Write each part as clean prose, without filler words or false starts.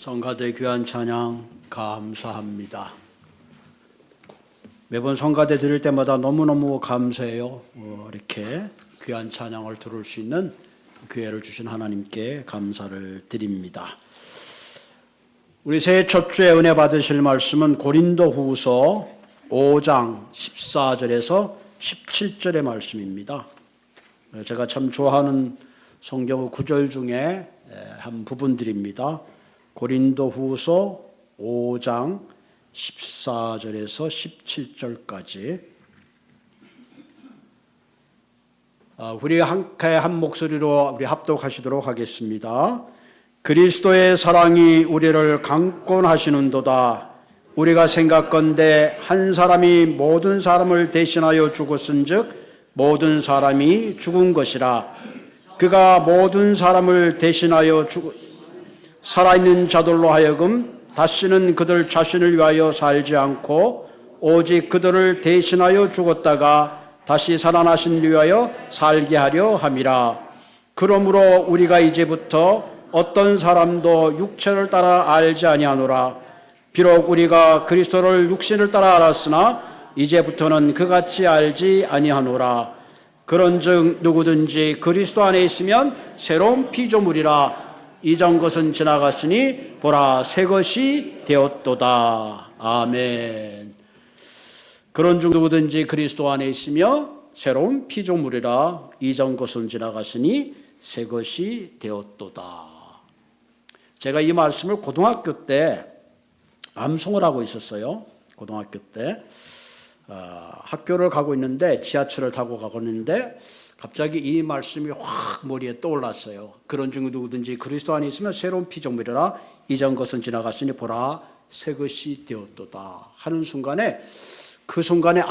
성가대 귀한 찬양 감사합니다. 매번 성가대 드릴 때마다 너무너무 감사해요. 이렇게 귀한 찬양을 들을 수 있는 기회를 주신 하나님께 감사를 드립니다. 우리 새해 첫 주에 은혜 받으실 말씀은 고린도후서 5장 14절에서 17절의 말씀입니다. 제가 참 좋아하는 성경 구절 중에 한 부분들입니다. 고린도후서 5장 14절에서 17절까지 우리 한 목소리로 우리 합독하시도록 하겠습니다. 그리스도의 사랑이 우리를 강권하시는도다. 우리가 생각건대 한 사람이 모든 사람을 대신하여 죽었은즉 모든 사람이 죽은 것이라. 그가 모든 사람을 대신하여 살아있는 자들로 하여금 다시는 그들 자신을 위하여 살지 않고 오직 그들을 대신하여 죽었다가 다시 살아나신 위하여 살게 하려 함이라. 그러므로 우리가 이제부터 어떤 사람도 육체를 따라 알지 아니하노라. 비록 우리가 그리스도를 육신을 따라 알았으나 이제부터는 그같이 알지 아니하노라. 그런즉 누구든지 그리스도 안에 있으면 새로운 피조물이라. 이전 것은 지나갔으니 보라 새 것이 되었도다. 아멘. 그런즉 누구든지 그리스도 안에 있으며 새로운 피조물이라. 이전 것은 지나갔으니 새 것이 되었도다. 제가 이 말씀을 고등학교 때 암송을 하고 있었어요. 고등학교 때 학교를 가고 있는데 지하철을 타고 가고 있는데 갑자기 이 말씀이 확 머리에 떠올랐어요. 그런 중 누구든지 그리스도 안에 있으면 새로운 피조물이라. 이전 것은 지나갔으니 보라 새 것이 되었도다 하는 순간에 그 순간에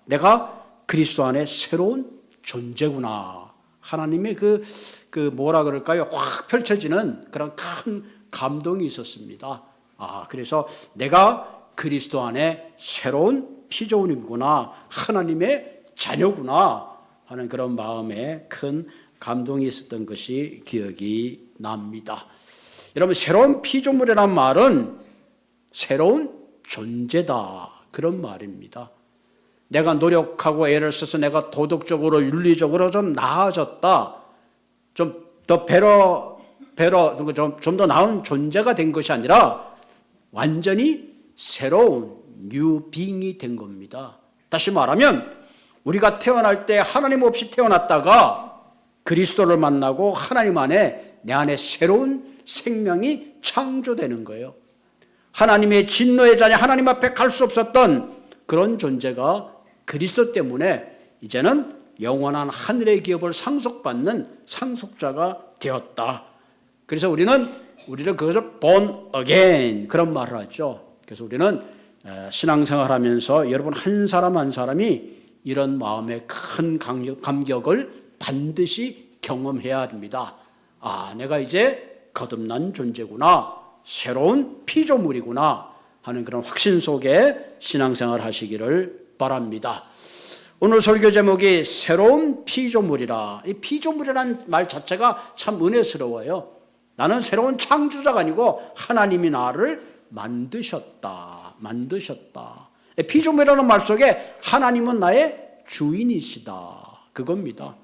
내가 그리스도 안에 새로운 존재구나. 하나님의 그 뭐라 그럴까요? 확 펼쳐지는 그런 큰 감동이 있었습니다. 그래서 내가 그리스도 안에 새로운 피조물이구나. 하나님의 자녀구나 하는 그런 마음에 큰 감동이 있었던 것이 기억이 납니다. 여러분, 새로운 피조물이란 말은 새로운 존재다 그런 말입니다. 내가 노력하고 애를 써서 내가 도덕적으로 윤리적으로 좀 나아졌다, 좀 더 좀 더 나은 존재가 된 것이 아니라 완전히 새로운 뉴빙이 된 겁니다. 다시 말하면 우리가 태어날 때 하나님 없이 태어났다가 그리스도를 만나고 하나님 안에 내 안에 새로운 생명이 창조되는 거예요. 하나님의 진노의 자녀, 하나님 앞에 갈 수 없었던 그런 존재가 그리스도 때문에 이제는 영원한 하늘의 기업을 상속받는 상속자가 되었다. 그래서 우리를 그것을 born again 그런 말을 하죠. 그래서 우리는 신앙생활하면서 여러분 한 사람 한 사람이 이런 마음의 큰 감격을 반드시 경험해야 합니다. 내가 이제 거듭난 존재구나, 새로운 피조물이구나 하는 그런 확신 속에 신앙생활 하시기를 바랍니다. 오늘 설교 제목이 새로운 피조물이라. 이 피조물이라는 말 자체가 참 은혜스러워요. 나는 새로운 창조자가 아니고 하나님이 나를 만드셨다. 피조물이라는 말 속에 하나님은 나의 주인이시다 그겁니다.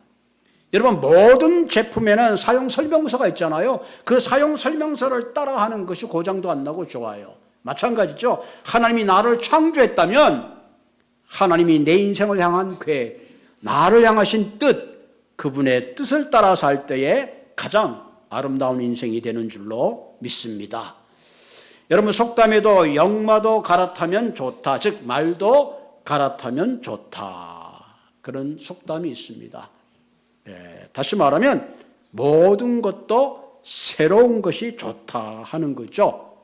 여러분, 모든 제품에는 사용 설명서가 있잖아요. 그 사용 설명서를 따라하는 것이 고장도 안 나고 좋아요. 마찬가지죠. 하나님이 나를 창조했다면 하나님이 내 인생을 향한 계획, 나를 향하신 뜻, 그분의 뜻을 따라 살 때에 가장 아름다운 인생이 되는 줄로 믿습니다. 여러분, 속담에도 역마도 갈아타면 좋다, 즉 말도 갈아타면 좋다 그런 속담이 있습니다. 다시 말하면 모든 것도 새로운 것이 좋다 하는 거죠.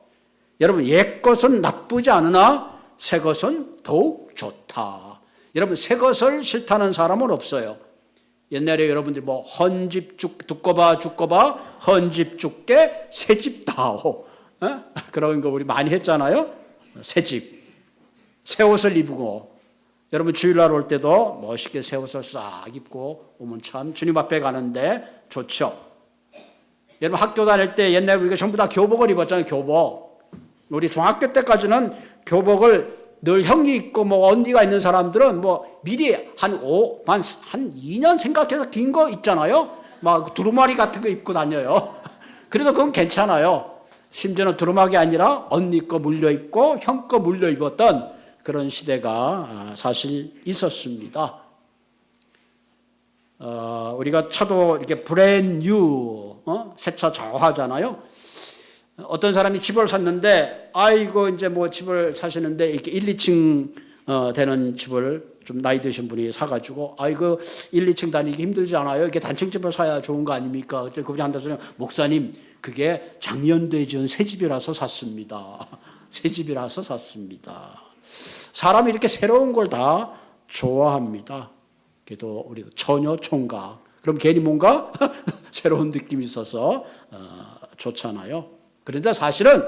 여러분, 옛 것은 나쁘지 않으나 새 것은 더욱 좋다. 여러분, 새 것을 싫다는 사람은 없어요. 옛날에 여러분들 헌집 두꺼 봐 헌집 죽게 새집 다오 그런 거 우리 많이 했잖아요. 새집, 새 옷을 입고 여러분 주일날 올 때도 멋있게 새 옷을 싹 입고 오면 참 주님 앞에 가는데 좋죠. 여러분 학교 다닐 때 옛날에 우리가 전부 다 교복을 입었잖아요. 교복. 우리 중학교 때까지는 교복을 늘 형이 있고 뭐 언니가 있는 사람들은 뭐 미리 한 2년 생각해서 긴 거 있잖아요. 막 두루마리 같은 거 입고 다녀요. 그래도 그건 괜찮아요. 심지어는 두루마기 아니라 언니 거 물려 입고 형 거 물려 입었던 그런 시대가 사실 있었습니다. 우리가 차도 이렇게 브랜뉴 새 차 좌우하잖아요. 어떤 사람이 집을 샀는데 아이고 이제 뭐 집을 사시는데 이렇게 1, 2층 되는 집을 좀 나이 드신 분이 사가지고 아이고 1, 2층 다니기 힘들지 않아요? 이렇게 단층 집을 사야 좋은 거 아닙니까? 그때 그분이 한다더니 목사님 그게 작년도에 지은 새 집이라서 샀습니다. 새 집이라서 샀습니다. 사람이 이렇게 새로운 걸 다 좋아합니다. 그래도 우리 처녀 총각 그럼 괜히 뭔가 새로운 느낌이 있어서 좋잖아요. 그런데 사실은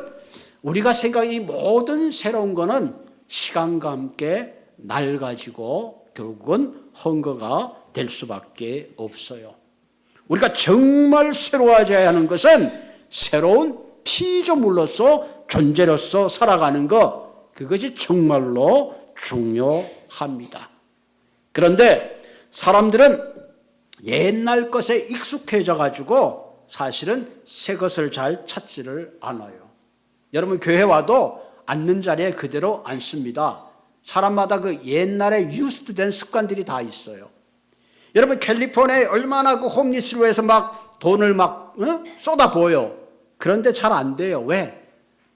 우리가 생각이 모든 새로운 거는 시간과 함께 낡아지고 결국은 헝거가 될 수밖에 없어요. 우리가 정말 새로워져야 하는 것은 새로운 피조물로서 존재로서 살아가는 것, 그것이 정말로 중요합니다. 그런데 사람들은 옛날 것에 익숙해져 가지고 사실은 새 것을 잘 찾지를 않아요. 여러분 교회 와도 앉는 자리에 그대로 앉습니다. 사람마다 그 옛날에 유스된 습관들이 다 있어요. 여러분 캘리포니아에 얼마나 그 홈리스로 해서 막 돈을 막 쏟아부어요. 그런데 잘 안 돼요. 왜?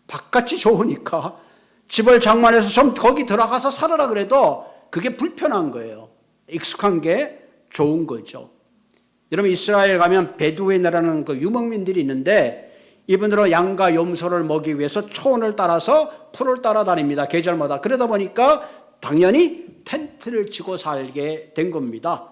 바깥이 좋으니까. 집을 장만해서 좀 거기 들어가서 살아라 그래도 그게 불편한 거예요. 익숙한 게 좋은 거죠. 여러분 이스라엘 가면 베두인이라는 그 유목민들이 있는데 이분들은 양과 염소를 먹이기 위해서 초원을 따라서 풀을 따라다닙니다. 계절마다. 그러다 보니까 당연히 텐트를 치고 살게 된 겁니다.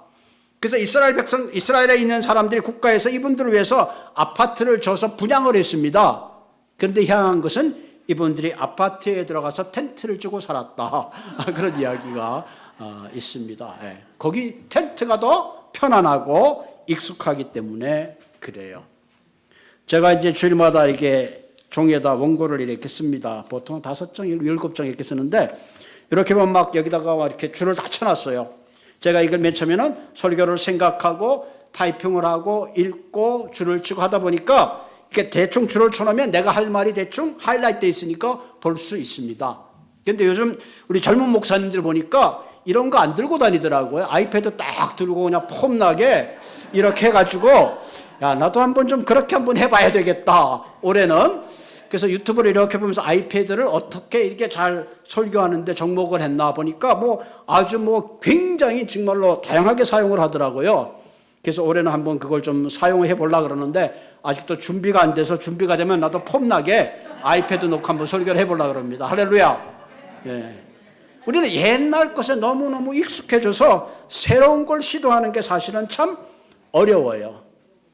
그래서 이스라엘에 있는 사람들이 국가에서 이분들을 위해서 아파트를 줘서 분양을 했습니다. 그런데 희한한 것은 이분들이 아파트에 들어가서 텐트를 치고 살았다. 그런 이야기가 있습니다. 거기 텐트가 더 편안하고 익숙하기 때문에 그래요. 제가 이제 주일마다 이렇게 종이에다 원고를 이렇게 씁니다. 보통 5장, 7장 이렇게 쓰는데 이렇게 보면 막 여기다가 이렇게 줄을 다 쳐놨어요. 제가 이걸 맨 처음에는 설교를 생각하고 타이핑을 하고 읽고 줄을 치고 하다 보니까 이렇게 대충 줄을 쳐놓으면 내가 할 말이 대충 하이라이트 돼 있으니까 볼 수 있습니다. 그런데 요즘 우리 젊은 목사님들 보니까 이런 거 안 들고 다니더라고요. 아이패드 딱 들고 그냥 폼나게 이렇게 해가지고 야 나도 한번 좀 그렇게 한번 해봐야 되겠다 올해는. 그래서 유튜브를 이렇게 보면서 아이패드를 어떻게 이렇게 잘 설교하는데 접목을 했나 보니까 뭐 아주 뭐 굉장히 정말로 다양하게 사용을 하더라고요. 그래서 올해는 한번 그걸 좀 사용해 보려고 그러는데 아직도 준비가 안 돼서 준비가 되면 나도 폼나게 아이패드 놓고 한번 설교를 해보려고 합니다. 할렐루야. 예. 우리는 옛날 것에 너무너무 익숙해져서 새로운 걸 시도하는 게 사실은 참 어려워요.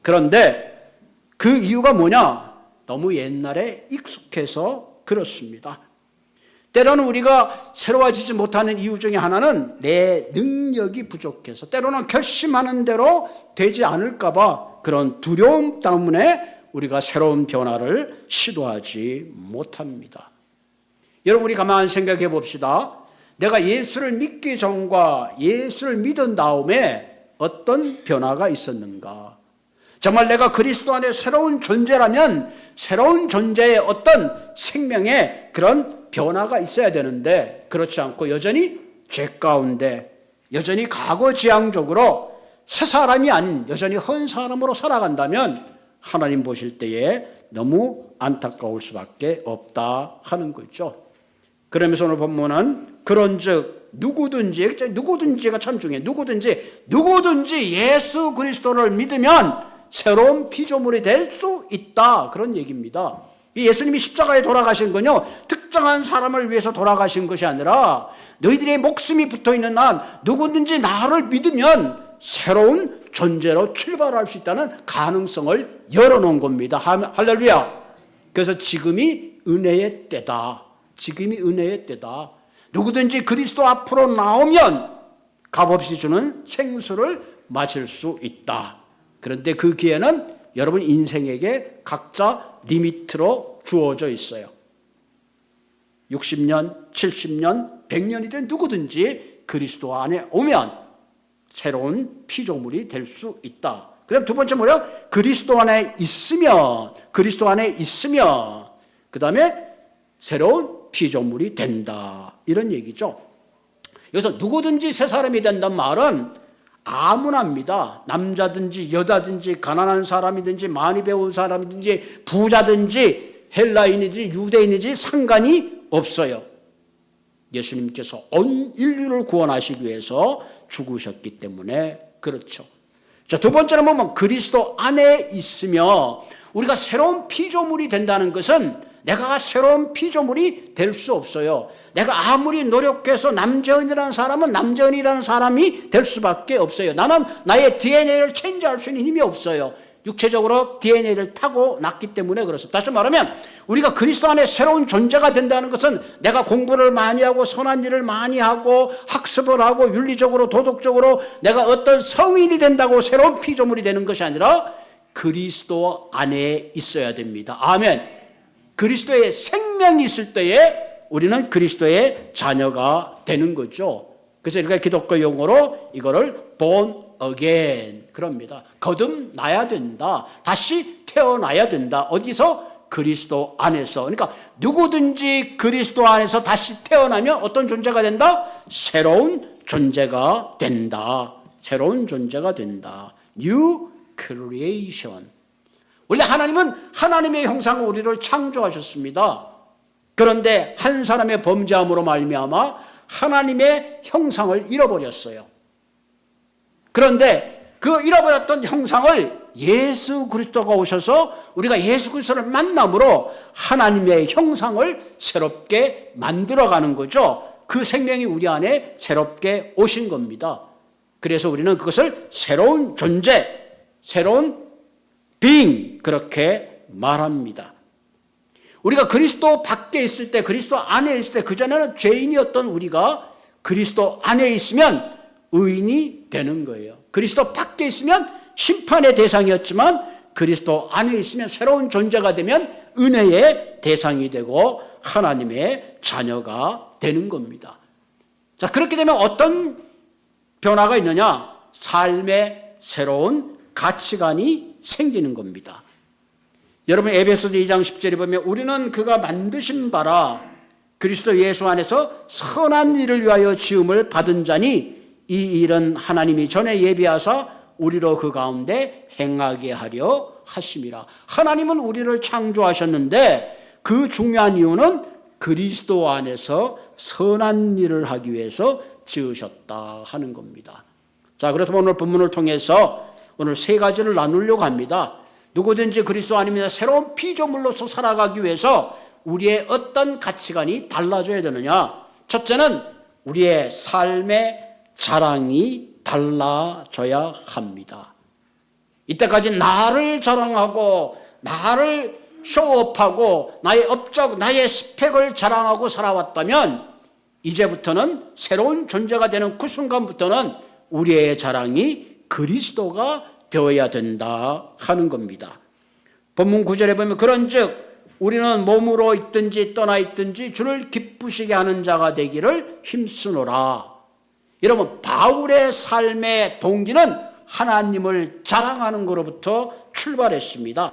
그런데 그 이유가 뭐냐? 너무 옛날에 익숙해서 그렇습니다. 때로는 우리가 새로워지지 못하는 이유 중에 하나는 내 능력이 부족해서, 때로는 결심하는 대로 되지 않을까 봐 그런 두려움 때문에 우리가 새로운 변화를 시도하지 못합니다. 여러분 우리 가만히 생각해 봅시다. 내가 예수를 믿기 전과 예수를 믿은 다음에 어떤 변화가 있었는가? 정말 내가 그리스도 안에 새로운 존재라면 새로운 존재의 어떤 생명에 그런 변화가 있어야 되는데 그렇지 않고 여전히 죄 가운데 여전히 과거지향적으로 새 사람이 아닌 여전히 한 사람으로 살아간다면 하나님 보실 때에 너무 안타까울 수밖에 없다 하는 거죠. 그러면서 오늘 본문은 그런즉 누구든지가 참 중요해요. 누구든지 예수 그리스도를 믿으면 새로운 피조물이 될 수 있다 그런 얘기입니다. 예수님이 십자가에 돌아가신 건요 특정한 사람을 위해서 돌아가신 것이 아니라 너희들의 목숨이 붙어있는 한 누구든지 나를 믿으면 새로운 존재로 출발할 수 있다는 가능성을 열어놓은 겁니다. 할렐루야. 그래서 지금이 은혜의 때다. 지금이 은혜의 때다. 누구든지 그리스도 앞으로 나오면 값없이 주는 생수를 마실 수 있다. 그런데 그 기회는 여러분 인생에게 각자 리미트로 주어져 있어요. 60년, 70년, 100년이든 누구든지 그리스도 안에 오면 새로운 피조물이 될 수 있다. 그다음 두 번째 뭐예요? 그리스도 안에 있으면 그 다음에 새로운 피조물이 된다. 이런 얘기죠. 여기서 누구든지 새 사람이 된다는 말은 아무나입니다. 남자든지 여자든지 가난한 사람이든지 많이 배운 사람이든지 부자든지 헬라인이든지 유대인이든지 상관이 없어요. 예수님께서 온 인류를 구원하시기 위해서 죽으셨기 때문에 그렇죠. 자, 두 번째는 보면 그리스도 안에 있으며 우리가 새로운 피조물이 된다는 것은 내가 새로운 피조물이 될 수 없어요. 내가 아무리 노력해서 남재은이라는 사람은 남재은이라는 사람이 될 수밖에 없어요. 나는 나의 DNA를 체인지할 수 있는 힘이 없어요. 육체적으로 DNA를 타고 났기 때문에 그렇습니다. 다시 말하면 우리가 그리스도 안에 새로운 존재가 된다는 것은 내가 공부를 많이 하고 선한 일을 많이 하고 학습을 하고 윤리적으로 도덕적으로 내가 어떤 성인이 된다고 새로운 피조물이 되는 것이 아니라 그리스도 안에 있어야 됩니다. 아멘. 그리스도의 생명이 있을 때에 우리는 그리스도의 자녀가 되는 거죠. 그래서 우리가 기독교 용어로 이거를 born again 그럽니다. 거듭나야 된다. 다시 태어나야 된다. 어디서? 그리스도 안에서. 그러니까 누구든지 그리스도 안에서 다시 태어나면 어떤 존재가 된다? 새로운 존재가 된다. 새로운 존재가 된다. New creation. 원래 하나님은 하나님의 형상으로 우리를 창조하셨습니다. 그런데 한 사람의 범죄함으로 말미암아 하나님의 형상을 잃어버렸어요. 그런데 그 잃어버렸던 형상을 예수 그리스도가 오셔서 우리가 예수 그리스도를 만남으로 하나님의 형상을 새롭게 만들어가는 거죠. 그 생명이 우리 안에 새롭게 오신 겁니다. 그래서 우리는 그것을 새로운 존재, 새로운 being 그렇게 말합니다. 우리가 그리스도 밖에 있을 때, 그리스도 안에 있을 때, 그전에는 죄인이었던 우리가 그리스도 안에 있으면 의인이 되는 거예요. 그리스도 밖에 있으면 심판의 대상이었지만 그리스도 안에 있으면 새로운 존재가 되면 은혜의 대상이 되고 하나님의 자녀가 되는 겁니다. 자, 그렇게 되면 어떤 변화가 있느냐? 삶의 새로운 가치관이 생기는 겁니다. 여러분 에베소서 2장 10절에 보면 우리는 그가 만드신 바라 그리스도 예수 안에서 선한 일을 위하여 지음을 받은 자니 이 일은 하나님이 전에 예비하사 우리로 그 가운데 행하게 하려 하심이라. 하나님은 우리를 창조하셨는데 그 중요한 이유는 그리스도 안에서 선한 일을 하기 위해서 지으셨다 하는 겁니다. 자, 그래서 오늘 본문을 통해서 오늘 세 가지를 나누려고 합니다. 누구든지 그리스도 아니면 새로운 피조물로서 살아가기 위해서 우리의 어떤 가치관이 달라져야 되느냐? 첫째는 우리의 삶의 자랑이 달라져야 합니다. 이때까지 나를 자랑하고 나를 쇼업하고 나의 업적, 나의 스펙을 자랑하고 살아왔다면 이제부터는 새로운 존재가 되는 그 순간부터는 우리의 자랑이 그리스도가 되어야 된다 하는 겁니다. 본문 9절에 보면 그런즉 우리는 몸으로 있든지 떠나 있든지 주를 기쁘시게 하는 자가 되기를 힘쓰노라. 여러분 바울의 삶의 동기는 하나님을 자랑하는 것으로부터 출발했습니다.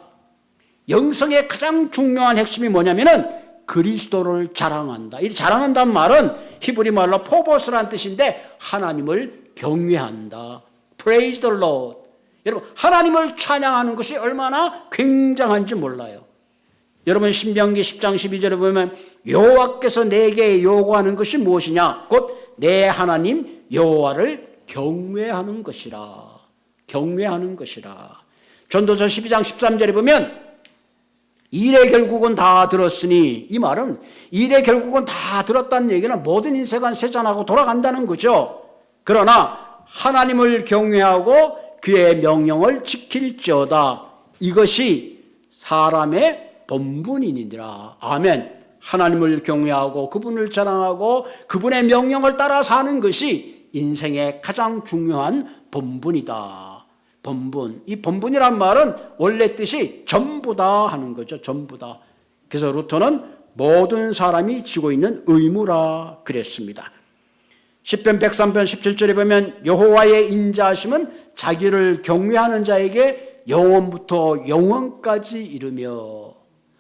영성의 가장 중요한 핵심이 뭐냐면은 그리스도를 자랑한다. 이 자랑한다는 말은 히브리 말로 포보스라는 뜻인데 하나님을 경외한다. Praise the Lord. 여러분 하나님을 찬양하는 것이 얼마나 굉장한지 몰라요. 여러분 신명기 10장 12절에 보면 여호와께서 내게 요구하는 것이 무엇이냐? 곧 내 하나님 여호와를 경외하는 것이라. 경외하는 것이라. 전도서 12장 13절에 보면 일의 결국은 다 들었으니, 이 말은 일의 결국은 다 들었다는 얘기는 모든 인생은 세잔하고 돌아간다는 거죠. 그러나 하나님을 경외하고 그의 명령을 지킬지어다. 이것이 사람의 본분이니라. 아멘. 하나님을 경외하고 그분을 자랑하고 그분의 명령을 따라 사는 것이 인생의 가장 중요한 본분이다. 본분. 이 본분이란 말은 원래 뜻이 전부다 하는 거죠. 전부다. 그래서 루터는 모든 사람이 지고 있는 의무라 그랬습니다. 시편 103편 17절에 보면 여호와의 인자하심은 자기를 경외하는 자에게 영원부터 영원까지 이르며,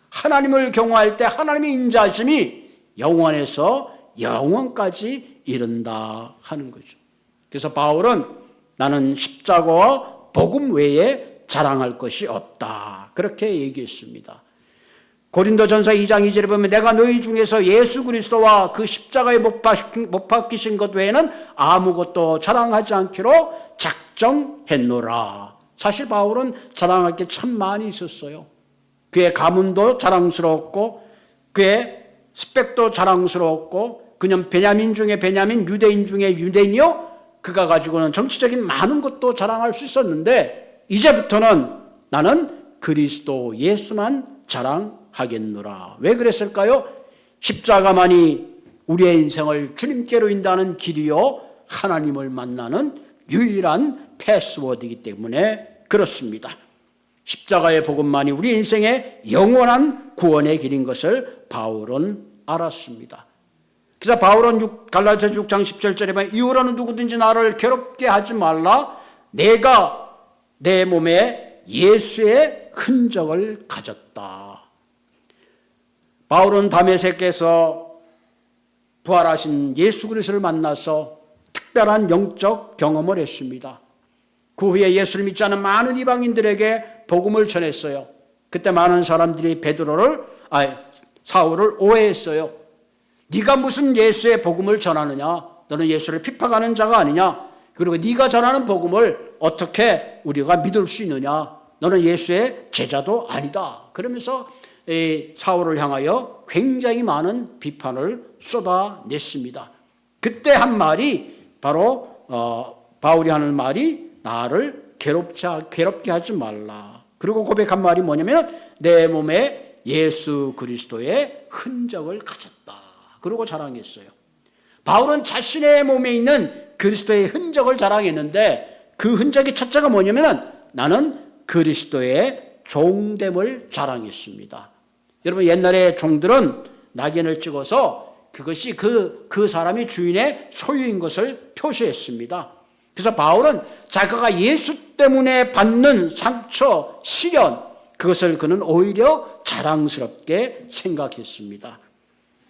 하나님을 경외할 때 하나님의 인자하심이 영원에서 영원까지 이른다 하는 거죠. 그래서 바울은 나는 십자가와 복음 외에 자랑할 것이 없다 그렇게 얘기했습니다. 고린도전서 2장 2절에 보면 내가 너희 중에서 예수 그리스도와 그 십자가에 못 박히신 것 외에는 아무것도 자랑하지 않기로 작정했노라. 사실 바울은 자랑할 게 참 많이 있었어요. 그의 가문도 자랑스러웠고 그의 스펙도 자랑스러웠고 그는 베냐민 중에 베냐민, 유대인 중에 유대인이요, 그가 가지고는 정치적인 많은 것도 자랑할 수 있었는데 이제부터는 나는 그리스도 예수만 자랑하겠노라. 왜 그랬을까요? 십자가만이 우리의 인생을 주님께로 인도하는 길이요 하나님을 만나는 유일한 패스워드이기 때문에 그렇습니다. 십자가의 복음만이 우리 인생의 영원한 구원의 길인 것을 바울은 알았습니다. 그래서 바울은 갈라디아서 6장 17절에 보면 이후로는 누구든지 나를 괴롭게 하지 말라. 내가 내 몸에 예수의 흔적을 가졌다. 바울은 다메섹에서 부활하신 예수 그리스도를 만나서 특별한 영적 경험을 했습니다. 그 후에 예수를 믿지 않은 많은 이방인들에게 복음을 전했어요. 그때 많은 사람들이 사울을 오해했어요. 네가 무슨 예수의 복음을 전하느냐? 너는 예수를 핍박하는 자가 아니냐? 그리고 네가 전하는 복음을 어떻게 우리가 믿을 수 있느냐? 너는 예수의 제자도 아니다. 그러면서 사울을 향하여 굉장히 많은 비판을 쏟아냈습니다. 그때 한 말이 바로 바울이 하는 말이 나를 괴롭게 하지 말라. 그리고 고백한 말이 뭐냐면 내 몸에 예수 그리스도의 흔적을 가졌다. 그러고 자랑했어요. 바울은 자신의 몸에 있는 그리스도의 흔적을 자랑했는데 그 흔적의 첫째가 뭐냐면 나는 그리스도의 종됨을 자랑했습니다. 여러분 옛날에 종들은 낙인을 찍어서 그것이 그 사람이 주인의 소유인 것을 표시했습니다. 그래서 바울은 자기가 예수 때문에 받는 상처, 시련, 그것을 그는 오히려 자랑스럽게 생각했습니다.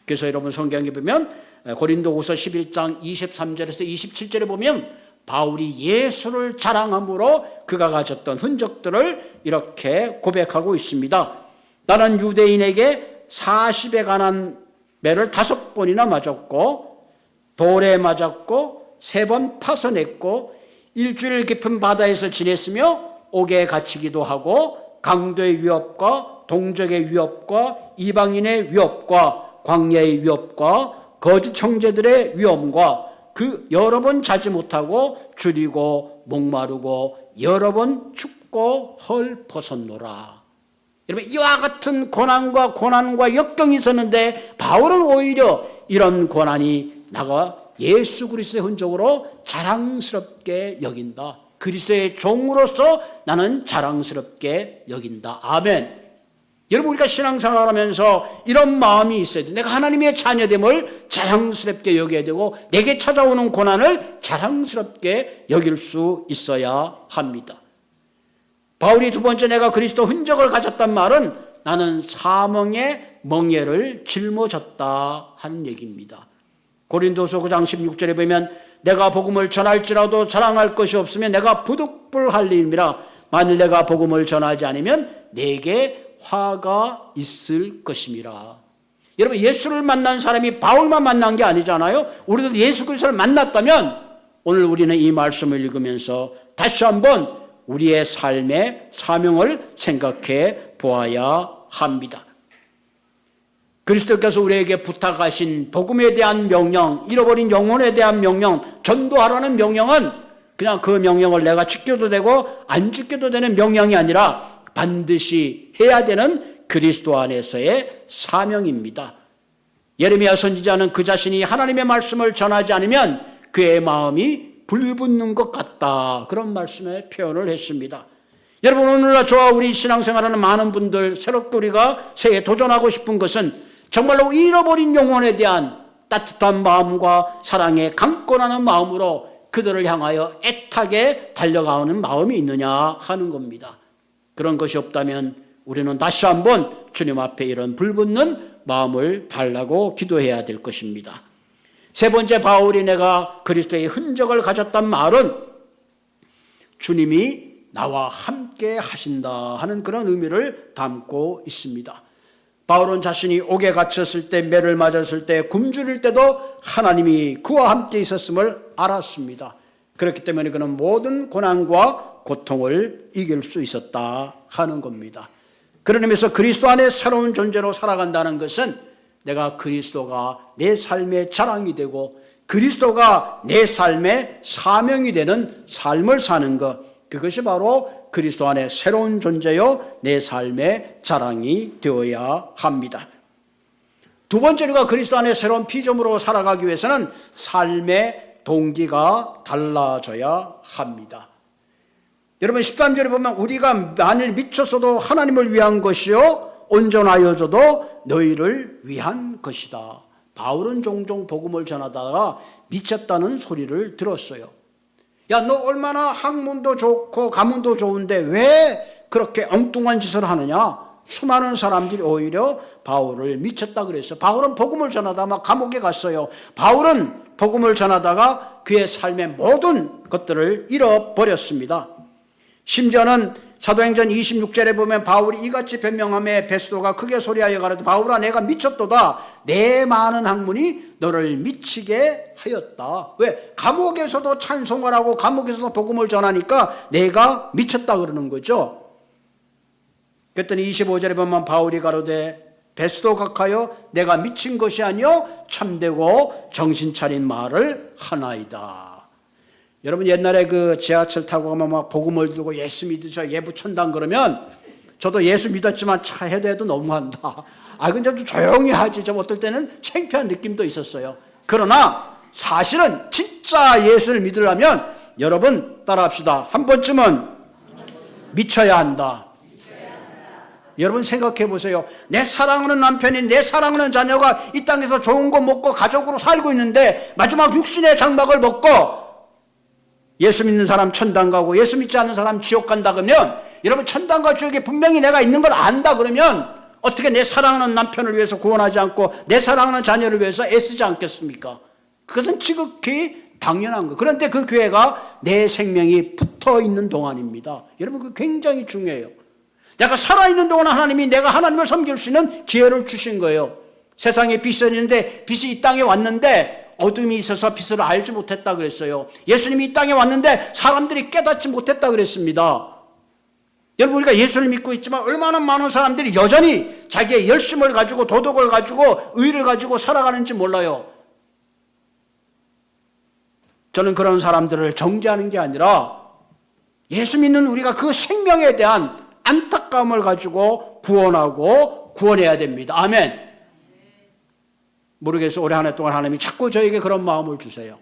그래서 여러분 성경에 보면 고린도후서 11장 23절에서 27절에 보면 바울이 예수를 자랑함으로 그가 가졌던 흔적들을 이렇게 고백하고 있습니다. 나는 유대인에게 40에 관한 매를 5번이나 맞았고 돌에 맞았고 3번 파서냈고 일주일 깊은 바다에서 지냈으며 옥에 갇히기도 하고 강도의 위협과 동족의 위협과 이방인의 위협과 광야의 위협과 거짓 형제들의 위험과 그 여러 번 자지 못하고 줄이고 목마르고 여러 번 춥고 헐벗었노라. 여러분 이와 같은 고난과 역경이 있었는데 바울은 오히려 이런 고난이 나가 예수 그리스도의 흔적으로 자랑스럽게 여긴다. 그리스도의 종으로서 나는 자랑스럽게 여긴다. 아멘. 여러분 우리가 신앙생활을 하면서 이런 마음이 있어야 돼. 내가 하나님의 자녀됨을 자랑스럽게 여겨야 되고 내게 찾아오는 고난을 자랑스럽게 여길 수 있어야 합니다. 바울이 두 번째 내가 그리스도 흔적을 가졌단 말은 나는 사망의 멍에를 짊어졌다 하는 얘기입니다. 고린도서 9장 16절에 보면 내가 복음을 전할지라도 자랑할 것이 없으면 내가 부득불할 일이라. 만일 내가 복음을 전하지 않으면 내게 화가 있을 것임이라. 여러분 예수를 만난 사람이 바울만 만난 게 아니잖아요. 우리도 예수 그리스도를 만났다면 오늘 우리는 이 말씀을 읽으면서 다시 한번 우리의 삶의 사명을 생각해 보아야 합니다. 그리스도께서 우리에게 부탁하신 복음에 대한 명령, 잃어버린 영혼에 대한 명령, 전도하라는 명령은 그냥 그 명령을 내가 지켜도 되고 안 지켜도 되는 명령이 아니라 반드시 해야 되는 그리스도 안에서의 사명입니다. 예레미야 선지자는 그 자신이 하나님의 말씀을 전하지 않으면 그의 마음이 불붙는 것 같다. 그런 말씀에 표현을 했습니다. 여러분, 오늘날 저와 우리 신앙생활하는 많은 분들, 새롭게 우리가 새해 도전하고 싶은 것은 정말로 잃어버린 영혼에 대한 따뜻한 마음과 사랑에 강권하는 마음으로 그들을 향하여 애타게 달려가는 마음이 있느냐 하는 겁니다. 그런 것이 없다면 우리는 다시 한번 주님 앞에 이런 불붙는 마음을 달라고 기도해야 될 것입니다. 세 번째, 바울이 내가 그리스도의 흔적을 가졌단 말은 주님이 나와 함께 하신다 하는 그런 의미를 담고 있습니다. 바울은 자신이 옥에 갇혔을 때, 매를 맞았을 때, 굶주릴 때도 하나님이 그와 함께 있었음을 알았습니다. 그렇기 때문에 그는 모든 고난과 고통을 이길 수 있었다 하는 겁니다. 그런 의미에서 그리스도 안에 새로운 존재로 살아간다는 것은 내가 그리스도가 내 삶의 자랑이 되고 그리스도가 내 삶의 사명이 되는 삶을 사는 것, 그것이 바로 그리스도 안에 새로운 존재요 내 삶의 자랑이 되어야 합니다. 두 번째로 우리가 그리스도 안에 새로운 피조물로 살아가기 위해서는 삶의 동기가 달라져야 합니다. 여러분, 13절에 보면 우리가 만일 미쳤어도 하나님을 위한 것이요 온전하여져도 너희를 위한 것이다. 바울은 종종 복음을 전하다가 미쳤다는 소리를 들었어요. 야, 너 얼마나 학문도 좋고 가문도 좋은데 왜 그렇게 엉뚱한 짓을 하느냐? 수많은 사람들이 오히려 바울을 미쳤다 그랬어요. 바울은 복음을 전하다가 막 감옥에 갔어요. 바울은 복음을 전하다가 그의 삶의 모든 것들을 잃어버렸습니다. 심지어는 사도행전 26절에 보면 바울이 이같이 변명하며 베스도가 크게 소리하여 가로되 바울아, 내가 미쳤도다. 내 많은 학문이 너를 미치게 하였다. 왜? 감옥에서도 찬송을 하고 감옥에서도 복음을 전하니까 내가 미쳤다 그러는 거죠. 그랬더니 25절에 보면 바울이 가로되 베스도 각하여 내가 미친 것이 아니요 참되고 정신 차린 말을 하나이다. 여러분, 옛날에 그 지하철 타고 가면 막 복음을 들고 예수 믿으셔 예부천당 그러면 저도 예수 믿었지만 차 해도 너무한다. 근데 좀 조용히 하지. 좀 어떨 때는 창피한 느낌도 있었어요. 그러나 사실은 진짜 예수를 믿으려면 여러분 따라합시다. 한 번쯤은 미쳐야 한다. 여러분 생각해 보세요. 내 사랑하는 남편이, 내 사랑하는 자녀가 이 땅에서 좋은 거 먹고 가족으로 살고 있는데 마지막 육신의 장막을 먹고 예수 믿는 사람 천당 가고 예수 믿지 않는 사람 지옥 간다 그러면 여러분, 천당과 지옥에 분명히 내가 있는 걸 안다 그러면 어떻게 내 사랑하는 남편을 위해서 구원하지 않고 내 사랑하는 자녀를 위해서 애쓰지 않겠습니까? 그것은 지극히 당연한 거. 그런데 그 교회가 내 생명이 붙어 있는 동안입니다. 여러분, 그거 굉장히 중요해요. 내가 살아있는 동안 하나님이 내가 하나님을 섬길 수 있는 기회를 주신 거예요. 세상에 빛이 있는데 빛이 이 땅에 왔는데 어둠이 있어서 빛을 알지 못했다 그랬어요. 예수님이 이 땅에 왔는데 사람들이 깨닫지 못했다 그랬습니다. 여러분, 우리가 예수를 믿고 있지만 얼마나 많은 사람들이 여전히 자기의 열심을 가지고 도덕을 가지고 의를 가지고 살아가는지 몰라요. 저는 그런 사람들을 정죄하는 게 아니라 예수 믿는 우리가 그 생명에 대한 안타까움을 가지고 구원하고 구원해야 됩니다. 아멘. 모르겠어요. 올해 한 해 동안 하나님이 자꾸 저에게 그런 마음을 주세요.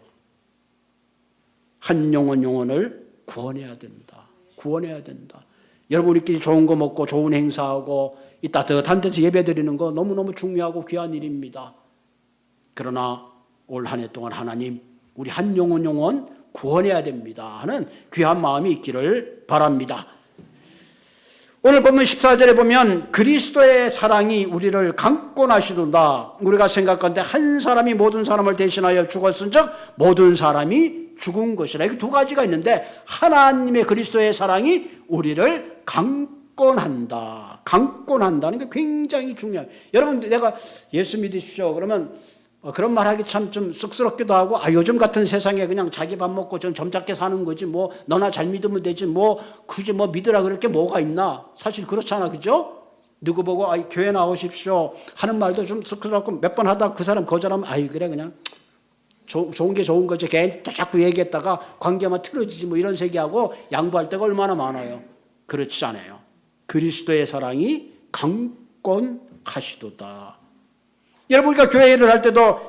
한 영혼을 구원해야 된다. 구원해야 된다. 여러분, 우리끼리 좋은 거 먹고 좋은 행사하고 이 따뜻한 데서 예배 드리는 거 너무너무 중요하고 귀한 일입니다. 그러나 올 한 해 동안 하나님, 우리 한 영혼 구원해야 됩니다 하는 귀한 마음이 있기를 바랍니다. 오늘 보면 14절에 보면 그리스도의 사랑이 우리를 강권하시도다. 우리가 생각하는데 한 사람이 모든 사람을 대신하여 죽었은즉 모든 사람이 죽은 것이라. 이게 두 가지가 있는데 하나님의 그리스도의 사랑이 우리를 강권한다. 강권한다는 게 굉장히 중요해요. 여러분, 내가 예수 믿으십시오 그러면 그런 말 하기 참 좀 쑥스럽기도 하고, 요즘 같은 세상에 그냥 자기 밥 먹고 좀 점잖게 사는 거지, 뭐, 너나 잘 믿으면 되지, 뭐, 굳이 뭐 믿으라 그럴 게 뭐가 있나? 사실 그렇잖아, 그죠? 누구 보고, 교회 나오십시오 하는 말도 좀 쑥스럽고 몇 번 하다 그 사람 거절하면, 그래, 그냥. 좋은 게 좋은 거지. 걔한테 자꾸 얘기했다가 관계만 틀어지지, 뭐 이런 세계하고 양보할 때가 얼마나 많아요. 그렇지 않아요. 그리스도의 사랑이 강권하시도다. 여러분, 우리가 교회 일을 할 때도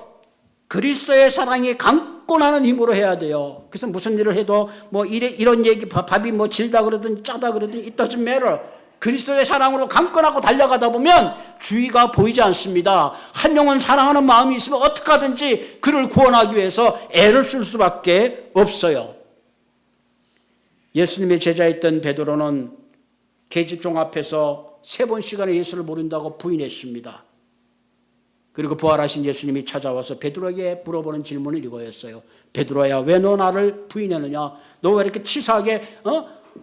그리스도의 사랑이 강권하시도다 강권하는 힘으로 해야 돼요. 그래서 무슨 일을 해도 뭐 이런 얘기, 밥이 뭐 질다 그러든 짜다 그러든 it doesn't matter. 그리스도의 사랑으로 강권하고 달려가다 보면 주의가 보이지 않습니다. 한 영혼 사랑하는 마음이 있으면 어떻게 하든지 그를 구원하기 위해서 애를 쓸 수밖에 없어요. 예수님의 제자였던 베드로는 계집종 앞에서 3번씩이나 예수를 모른다고 부인했습니다. 그리고 부활하신 예수님이 찾아와서 베드로에게 물어보는 질문은 이거였어요. 베드로야, 왜 너 나를 부인했느냐? 너 왜 이렇게 치사하게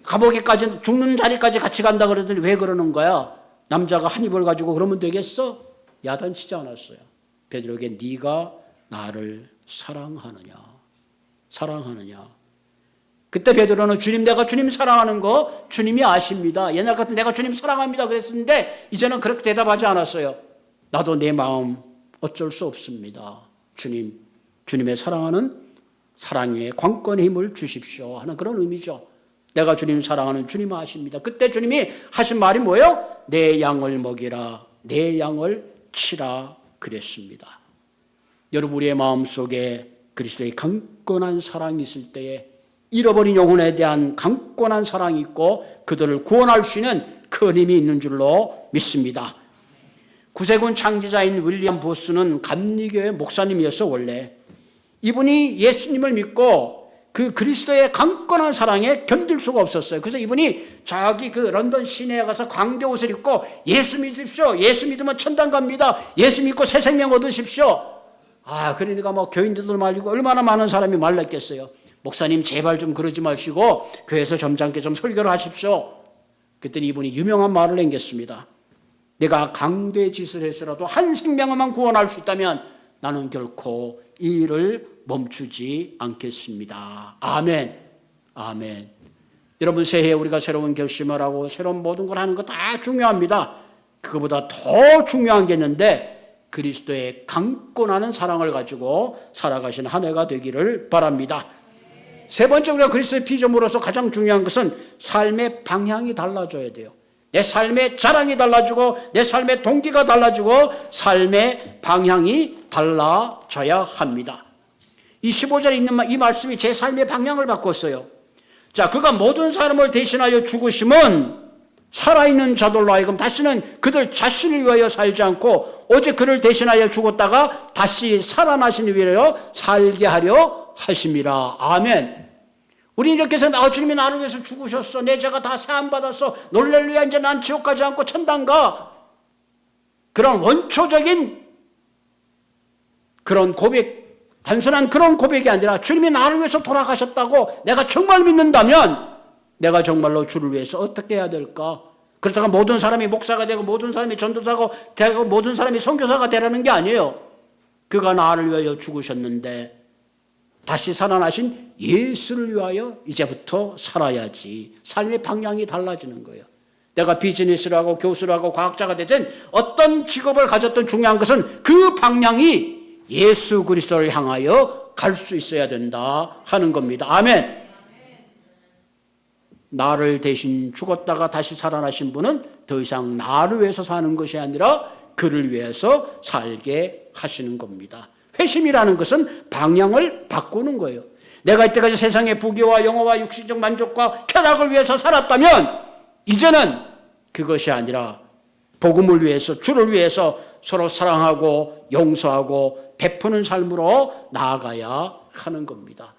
감옥에까지 죽는 자리까지 같이 간다 그러더니 왜 그러는 거야? 남자가 한 입을 가지고 그러면 되겠어? 야단치지 않았어요. 베드로에게 네가 나를 사랑하느냐? 사랑하느냐? 그때 베드로는 주님, 내가 주님 사랑하는 거 주님이 아십니다. 옛날 같은 내가 주님 사랑합니다 그랬었는데 이제는 그렇게 대답하지 않았어요. 나도 내 마음 어쩔 수 없습니다. 주님, 주님의 사랑하는 사랑의 관건의 힘을 주십시오 하는 그런 의미죠. 내가 주님 사랑하는 주님 아십니다. 그때 주님이 하신 말이 뭐예요? 내 양을 먹이라, 내 양을 치라 그랬습니다. 여러분, 우리의 마음속에 그리스도의 강건한 사랑이 있을 때에 잃어버린 영혼에 대한 강건한 사랑이 있고 그들을 구원할 수 있는 큰 힘이 있는 줄로 믿습니다. 구세군 창지자인 윌리엄 보스는 감리교의 목사님이었어. 원래 이분이 예수님을 믿고 그 그리스도의 강건한 사랑에 견딜 수가 없었어요. 그래서 이분이 저기 그 런던 시내에 가서 광대 옷을 입고 예수 믿으십시오, 예수 믿으면 천당 갑니다, 예수 믿고 새 생명 얻으십시오. 그러니까 뭐 교인들도 말리고 얼마나 많은 사람이 말랐겠어요. 목사님 제발 좀 그러지 마시고 교회에서 점잖게 좀 설교를 하십시오. 그랬더니 이분이 유명한 말을 남겼습니다. 내가 강대 짓을 해서라도 한 생명만 구원할 수 있다면 나는 결코 이 일을 멈추지 않겠습니다. 아멘. 아멘. 여러분, 새해에 우리가 새로운 결심을 하고 새로운 모든 걸 하는 거 다 중요합니다. 그거보다 더 중요한 게 있는데 그리스도의 강권하는 사랑을 가지고 살아가신 한 해가 되기를 바랍니다. 세 번째, 우리가 그리스도의 피조물로서 가장 중요한 것은 삶의 방향이 달라져야 돼요. 내 삶의 자랑이 달라지고 내 삶의 동기가 달라지고 삶의 방향이 달라져야 합니다. 이 15절에 있는 이 말씀이 제 삶의 방향을 바꿨어요. 자, 그가 모든 사람을 대신하여 죽으심은 살아있는 자들로 하여금 다시는 그들 자신을 위하여 살지 않고 오직 그를 대신하여 죽었다가 다시 살아나신 위하여 살게 하려 하심이라. 아멘. 우리 이렇게 해서 주님이 나를 위해서 죽으셨어, 내 죄가 다 사함받았어, 놀랄루야, 이제 난 지옥 가지 않고 천당 가. 그런 원초적인 그런 고백, 단순한 그런 고백이 아니라 주님이 나를 위해서 돌아가셨다고 내가 정말 믿는다면 내가 정말로 주를 위해서 어떻게 해야 될까? 그렇다가 모든 사람이 목사가 되고 모든 사람이 전도사가 되고 모든 사람이 선교사가 되라는 게 아니에요. 그가 나를 위하여 죽으셨는데 다시 살아나신 예수를 위하여 이제부터 살아야지. 삶의 방향이 달라지는 거예요. 내가 비즈니스를 하고 교수를 하고 과학자가 되든 어떤 직업을 가졌던 중요한 것은 그 방향이 예수 그리스도를 향하여 갈 수 있어야 된다 하는 겁니다. 아멘. 나를 대신 죽었다가 다시 살아나신 분은 더 이상 나를 위해서 사는 것이 아니라 그를 위해서 살게 하시는 겁니다. 회심이라는 것은 방향을 바꾸는 거예요. 내가 이때까지 세상의 부귀와 영화와 육신적 만족과 쾌락을 위해서 살았다면 이제는 그것이 아니라 복음을 위해서, 주를 위해서 서로 사랑하고 용서하고 베푸는 삶으로 나아가야 하는 겁니다.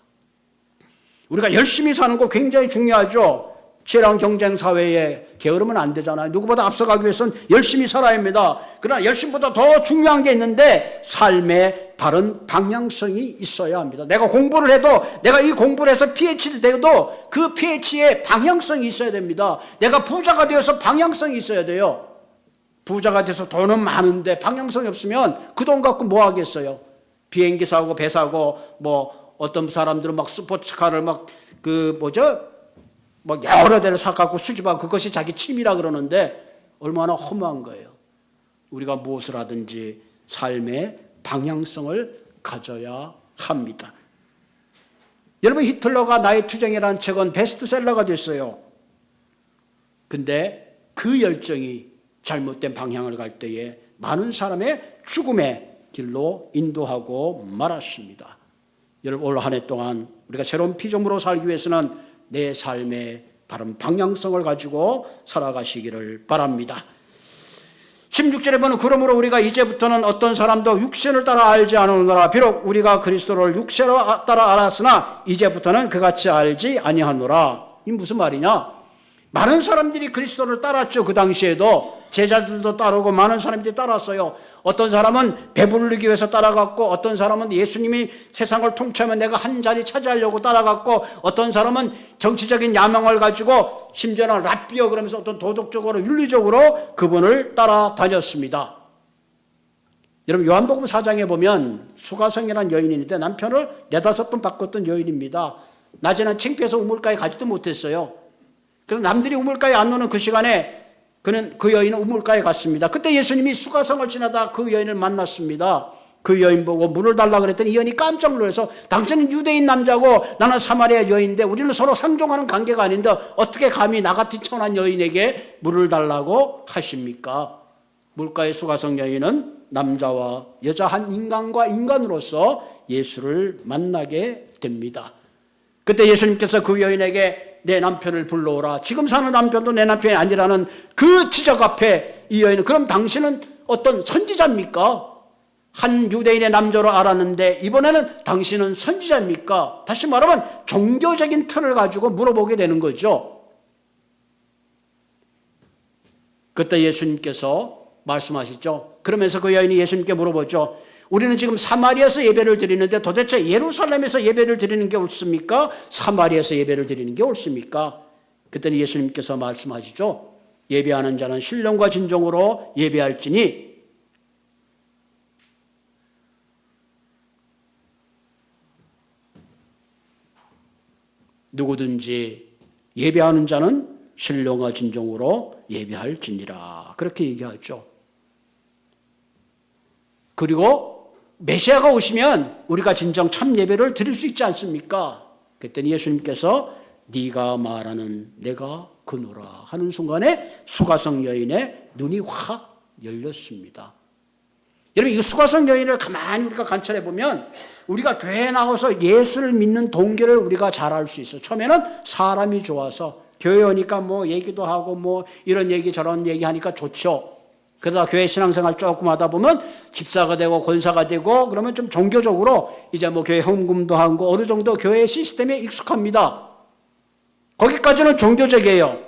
우리가 열심히 사는 거 굉장히 중요하죠. 치열한 경쟁 사회에 게으르면 안 되잖아요. 누구보다 앞서가기 위해서는 열심히 살아야 합니다. 그러나 열심보다 더 중요한 게 있는데 삶의 바른 방향성이 있어야 합니다. 내가 공부를 해도 내가 이 공부를 해서 PhD를 돼도 그 PhD의 방향성이 있어야 됩니다. 내가 부자가 되어서 방향성이 있어야 돼요. 부자가 돼서 돈은 많은데 방향성이 없으면 그 돈 갖고 뭐 하겠어요? 비행기 사고 배 사고 뭐 어떤 사람들은 막 스포츠카를 막 막 여러 대를 사갖고 수집하고 그것이 자기 취미라 그러는데 얼마나 허무한 거예요. 우리가 무엇을 하든지 삶의 방향성을 가져야 합니다. 여러분, 히틀러가 나의 투쟁이라는 책은 베스트셀러가 됐어요. 근데 그 열정이 잘못된 방향을 갈 때에 많은 사람의 죽음의 길로 인도하고 말았습니다. 여러분 올 한 해 동안 우리가 새로운 피조물로 살기 위해서는 내 삶의 바른 방향성을 가지고 살아가시기를 바랍니다. 16절에 보면 그러므로 우리가 이제부터는 어떤 사람도 육신을 따라 알지 않으노라. 비록 우리가 그리스도를 육체로 따라 알았으나 이제부터는 그같이 알지 아니하노라. 이 무슨 말이냐? 많은 사람들이 그리스도를 따랐죠. 그 당시에도 제자들도 따르고 많은 사람들이 따랐어요. 어떤 사람은 배부르기 위해서 따라갔고, 어떤 사람은 예수님이 세상을 통치하면 내가 한 자리 차지하려고 따라갔고, 어떤 사람은 정치적인 야망을 가지고 심지어는 랍비어 그러면서 어떤 도덕적으로 윤리적으로 그분을 따라다녔습니다. 여러분 요한복음 4장에 보면 수가성이라는 여인이 있는데 남편을 4-5번 바꿨던 여인입니다. 낮에는 창피해서 우물가에 가지도 못했어요. 그래서 남들이 우물가에 안 노는 그 시간에 그 여인은 우물가에 갔습니다. 그때 예수님이 수가성을 지나다 그 여인을 만났습니다. 그 여인 보고 물을 달라고 그랬더니 이 여인이 깜짝 놀라서 당신은 유대인 남자고 나는 사마리아 여인인데 우리는 서로 상종하는 관계가 아닌데 어떻게 감히 나같이 천한 여인에게 물을 달라고 하십니까? 물가의 수가성 여인은 남자와 여자 한 인간과 인간으로서 예수를 만나게 됩니다. 그때 예수님께서 그 여인에게 내 남편을 불러오라. 지금 사는 남편도 내 남편이 아니라는 그 지적 앞에 이 여인은 그럼 당신은 어떤 선지자입니까? 한 유대인의 남자로 알았는데 이번에는 당신은 선지자입니까? 다시 말하면 종교적인 틀을 가지고 물어보게 되는 거죠. 그때 예수님께서 말씀하시죠. 그러면서 그 여인이 예수님께 물어보죠. 우리는 지금 사마리아에서 예배를 드리는데 도대체 예루살렘에서 예배를 드리는 게 옳습니까? 사마리아에서 예배를 드리는 게 옳습니까? 그때는 예수님께서 말씀하시죠. 예배하는 자는 신령과 진정으로 예배할지니 누구든지 예배하는 자는 신령과 진정으로 예배할지니라. 그렇게 얘기하죠. 그리고 메시아가 오시면 우리가 진정 참 예배를 드릴 수 있지 않습니까? 그랬더니 예수님께서 네가 말하는 내가 그노라 하는 순간에 수가성 여인의 눈이 확 열렸습니다. 여러분 이 수가성 여인을 가만히 우리가 관찰해 보면 우리가 교회에 나와서 예수를 믿는 동기를 우리가 잘 알 수 있어요. 처음에는 사람이 좋아서 교회 오니까 뭐 얘기도 하고 뭐 이런 얘기 저런 얘기 하니까 좋죠. 그러다 교회 신앙생활 조금 하다 보면 집사가 되고 권사가 되고 그러면 좀 종교적으로 이제 뭐 교회 헌금도 하고 어느 정도 교회 시스템에 익숙합니다. 거기까지는 종교적이에요.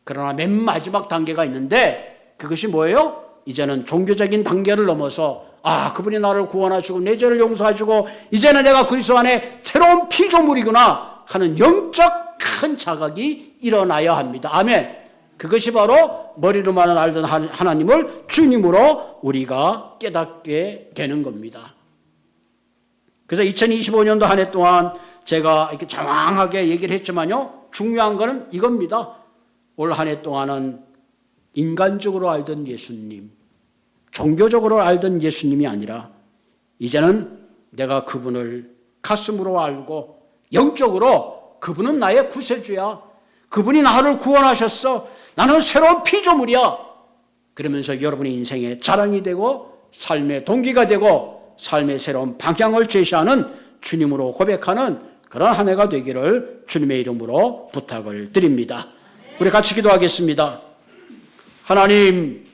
그러나 맨 마지막 단계가 있는데 그것이 뭐예요? 이제는 종교적인 단계를 넘어서 그분이 나를 구원하시고 내 죄를 용서하시고 이제는 내가 그리스도 안에 새로운 피조물이구나 하는 영적 큰 자각이 일어나야 합니다. 아멘. 그것이 바로 머리로만 알던 하나님을 주님으로 우리가 깨닫게 되는 겁니다. 그래서 2025년도 한 해 동안 제가 이렇게 장황하게 얘기를 했지만요. 중요한 거는 이겁니다. 올 한 해 동안은 인간적으로 알던 예수님, 종교적으로 알던 예수님이 아니라 이제는 내가 그분을 가슴으로 알고 영적으로 그분은 나의 구세주야. 그분이 나를 구원하셨어. 나는 새로운 피조물이야. 그러면서 여러분의 인생의 자랑이 되고 삶의 동기가 되고 삶의 새로운 방향을 제시하는 주님으로 고백하는 그런 한 해가 되기를 주님의 이름으로 부탁을 드립니다. 우리 같이 기도하겠습니다. 하나님,